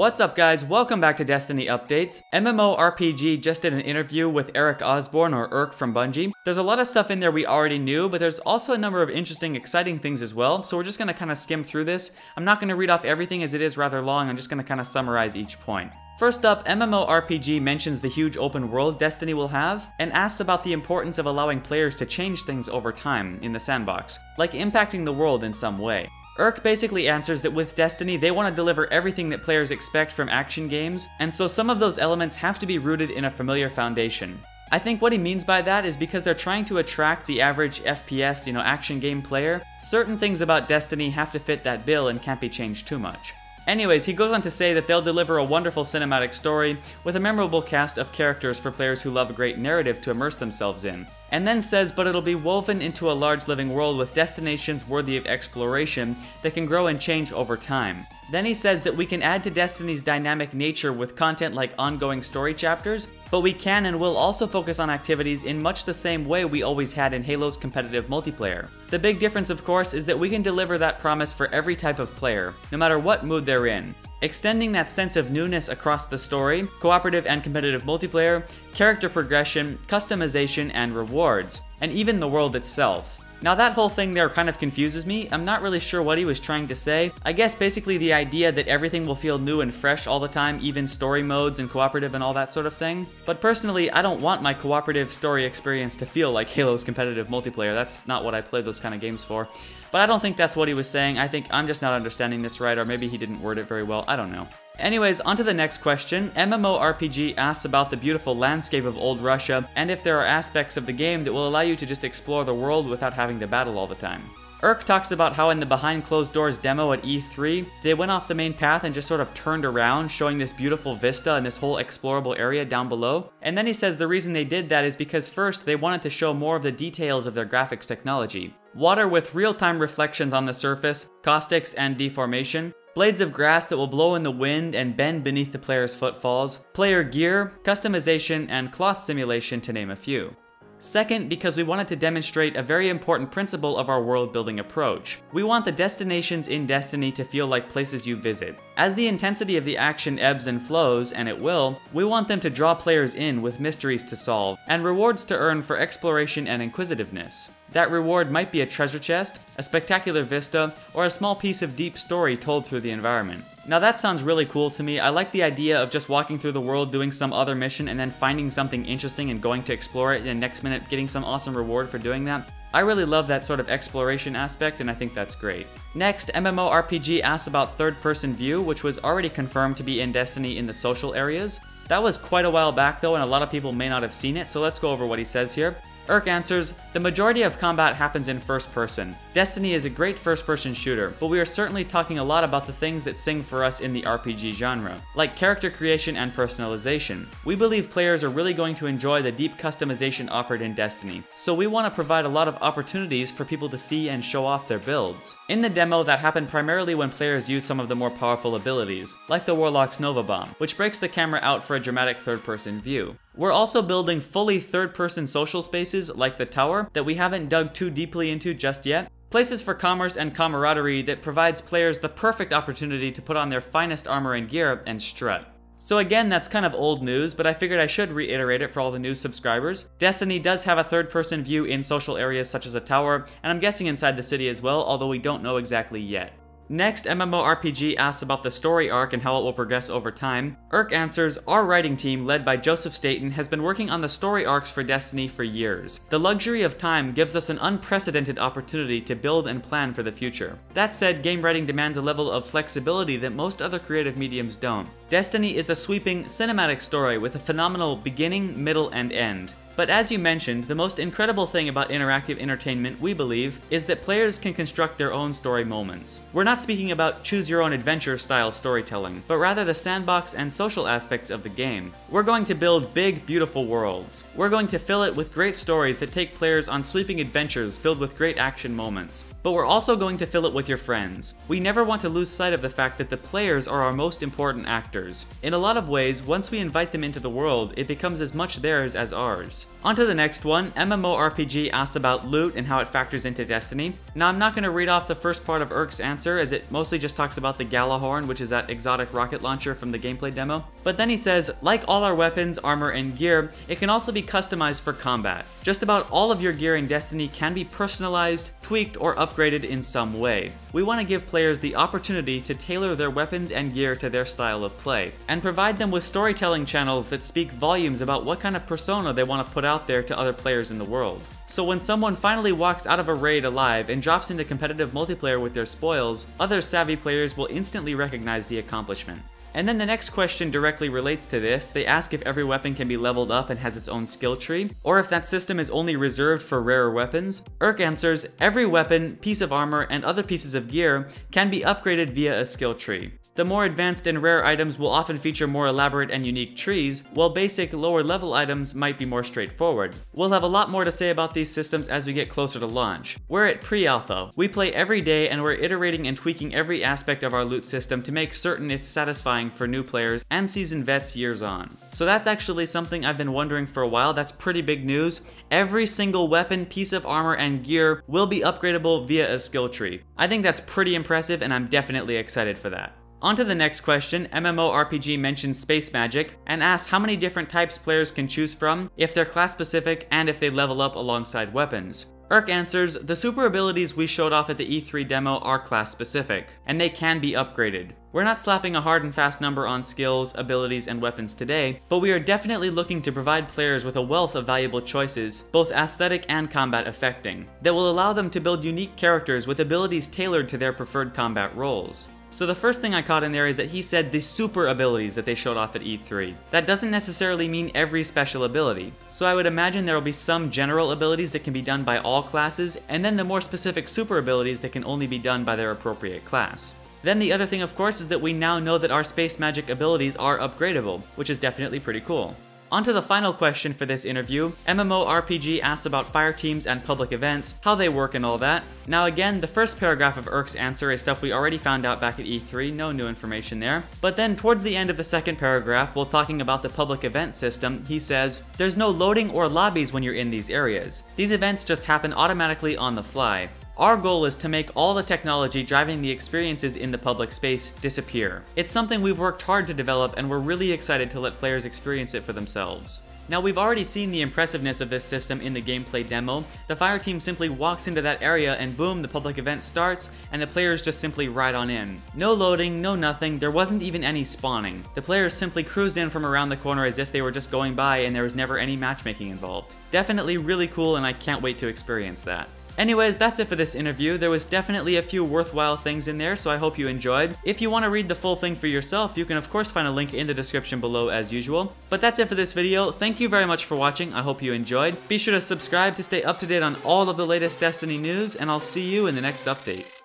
What's up guys, welcome back to Destiny Updates. MMORPG just did an interview with Eric Osborne, or Urk from Bungie. There's a lot of stuff in there we already knew, but there's also a number of interesting, exciting things as well, so we're just gonna kind of skim through this. I'm not gonna read off everything as it is rather long, I'm just gonna kind of summarize each point. First up, MMORPG mentions the huge open world Destiny will have, and asks about the importance of allowing players to change things over time in the sandbox, like impacting the world in some way. Urk basically answers that with Destiny, they want to deliver everything that players expect from action games, and so some of those elements have to be rooted in a familiar foundation. I think what he means by that is because they're trying to attract the average FPS, action game player, certain things about Destiny have to fit that bill and can't be changed too much. Anyways, he goes on to say that they'll deliver a wonderful cinematic story with a memorable cast of characters for players who love a great narrative to immerse themselves in. And then says, but it'll be woven into a large living world with destinations worthy of exploration that can grow and change over time. Then he says that we can add to Destiny's dynamic nature with content like ongoing story chapters, but we can and will also focus on activities in much the same way we always had in Halo's competitive multiplayer. The big difference, of course, is that we can deliver that promise for every type of player, no matter what mood they're in. Extending that sense of newness across the story, cooperative and competitive multiplayer, character progression, customization, and rewards, and even the world itself. Now that whole thing there kind of confuses me. I'm not really sure what he was trying to say. I guess basically the idea that everything will feel new and fresh all the time, even story modes and cooperative and all that sort of thing. But personally, I don't want my cooperative story experience to feel like Halo's competitive multiplayer. That's not what I play those kind of games for. But I don't think that's what he was saying. I think I'm just not understanding this right, or maybe he didn't word it very well. I don't know. Anyways, on to the next question. MMORPG asks about the beautiful landscape of old Russia, and if there are aspects of the game that will allow you to just explore the world without having to battle all the time. Urk talks about how in the behind closed doors demo at E3, they went off the main path and just sort of turned around, showing this beautiful vista and this whole explorable area down below. And then he says the reason they did that is because first, they wanted to show more of the details of their graphics technology. Water with real-time reflections on the surface, caustics and deformation, blades of grass that will blow in the wind and bend beneath the player's footfalls, player gear, customization, and cloth simulation to name a few. Second, because we wanted to demonstrate a very important principle of our world-building approach. We want the destinations in Destiny to feel like places you visit. As the intensity of the action ebbs and flows, and it will, we want them to draw players in with mysteries to solve, and rewards to earn for exploration and inquisitiveness. That reward might be a treasure chest, a spectacular vista, or a small piece of deep story told through the environment. Now that sounds really cool to me. I like the idea of just walking through the world doing some other mission and then finding something interesting and going to explore it and the next minute getting some awesome reward for doing that. I really love that sort of exploration aspect and I think that's great. Next, MMORPG asks about third-person view, which was already confirmed to be in Destiny in the social areas. That was quite a while back though, and a lot of people may not have seen it, so let's go over what he says here. Urk answers, the majority of combat happens in first person. Destiny is a great first person shooter, but we are certainly talking a lot about the things that sing for us in the RPG genre, like character creation and personalization. We believe players are really going to enjoy the deep customization offered in Destiny, so we want to provide a lot of opportunities for people to see and show off their builds. In the demo, that happened primarily when players use some of the more powerful abilities, like the Warlock's Nova Bomb, which breaks the camera out for a dramatic third person view. We're also building fully third-person social spaces like the Tower that we haven't dug too deeply into just yet. Places for commerce and camaraderie that provides players the perfect opportunity to put on their finest armor and gear and strut. So again, that's kind of old news, but I figured I should reiterate it for all the new subscribers. Destiny does have a third-person view in social areas such as a tower, and I'm guessing inside the city as well, although we don't know exactly yet. Next, MMORPG asks about the story arc and how it will progress over time. Urk answers, our writing team, led by Joseph Staten, has been working on the story arcs for Destiny for years. The luxury of time gives us an unprecedented opportunity to build and plan for the future. That said, game writing demands a level of flexibility that most other creative mediums don't. Destiny is a sweeping, cinematic story with a phenomenal beginning, middle, and end. But as you mentioned, the most incredible thing about interactive entertainment, we believe, is that players can construct their own story moments. We're not speaking about choose-your-own-adventure style storytelling, but rather the sandbox and social aspects of the game. We're going to build big, beautiful worlds. We're going to fill it with great stories that take players on sweeping adventures filled with great action moments. But we're also going to fill it with your friends. We never want to lose sight of the fact that the players are our most important actors. In a lot of ways, once we invite them into the world, it becomes as much theirs as ours. course. On to the next one. MMORPG asks about loot and how it factors into Destiny. Now, I'm not going to read off the first part of Urk's answer, as it mostly just talks about the Galahorn, which is that exotic rocket launcher from the gameplay demo. But then he says, like all our weapons, armor, and gear, it can also be customized for combat. Just about all of your gear in Destiny can be personalized, tweaked, or upgraded in some way. We want to give players the opportunity to tailor their weapons and gear to their style of play, and provide them with storytelling channels that speak volumes about what kind of persona they want to put out there to other players in the world. So when someone finally walks out of a raid alive and drops into competitive multiplayer with their spoils, other savvy players will instantly recognize the accomplishment. And then the next question directly relates to this. They ask if every weapon can be leveled up and has its own skill tree, or if that system is only reserved for rarer weapons. Urk answers, every weapon, piece of armor, and other pieces of gear can be upgraded via a skill tree. The more advanced and rare items will often feature more elaborate and unique trees, while basic, lower level items might be more straightforward. We'll have a lot more to say about these systems as we get closer to launch. We're at pre-alpha. We play every day and we're iterating and tweaking every aspect of our loot system to make certain it's satisfying for new players and seasoned vets years on. So that's actually something I've been wondering for a while. That's pretty big news. Every single weapon, piece of armor, and gear will be upgradable via a skill tree. I think that's pretty impressive and I'm definitely excited for that. On to the next question. MMORPG mentions space magic and asks how many different types players can choose from, if they're class specific, and if they level up alongside weapons. Urk answers, the super abilities we showed off at the E3 demo are class specific, and they can be upgraded. We're not slapping a hard and fast number on skills, abilities, and weapons today, but we are definitely looking to provide players with a wealth of valuable choices, both aesthetic and combat affecting, that will allow them to build unique characters with abilities tailored to their preferred combat roles. So the first thing I caught in there is that he said the super abilities that they showed off at E3. That doesn't necessarily mean every special ability. So I would imagine there will be some general abilities that can be done by all classes, and then the more specific super abilities that can only be done by their appropriate class. Then the other thing, of course, is that we now know that our space magic abilities are upgradable, which is definitely pretty cool. On to the final question for this interview. MMORPG asks about fire teams and public events, how they work and all that. Now again, the first paragraph of Urk's answer is stuff we already found out back at E3, no new information there. But then towards the end of the second paragraph, while talking about the public event system, he says, there's no loading or lobbies when you're in these areas. These events just happen automatically on the fly. Our goal is to make all the technology driving the experiences in the public space disappear. It's something we've worked hard to develop, and we're really excited to let players experience it for themselves. Now, we've already seen the impressiveness of this system in the gameplay demo. The fire team simply walks into that area and boom, the public event starts, and the players just simply ride on in. No loading, no nothing, there wasn't even any spawning. The players simply cruised in from around the corner as if they were just going by and there was never any matchmaking involved. Definitely really cool, and I can't wait to experience that. Anyways, that's it for this interview. There was definitely a few worthwhile things in there, so I hope you enjoyed. If you want to read the full thing for yourself, you can of course find a link in the description below as usual. But that's it for this video. Thank you very much for watching. I hope you enjoyed. Be sure to subscribe to stay up to date on all of the latest Destiny news, and I'll see you in the next update.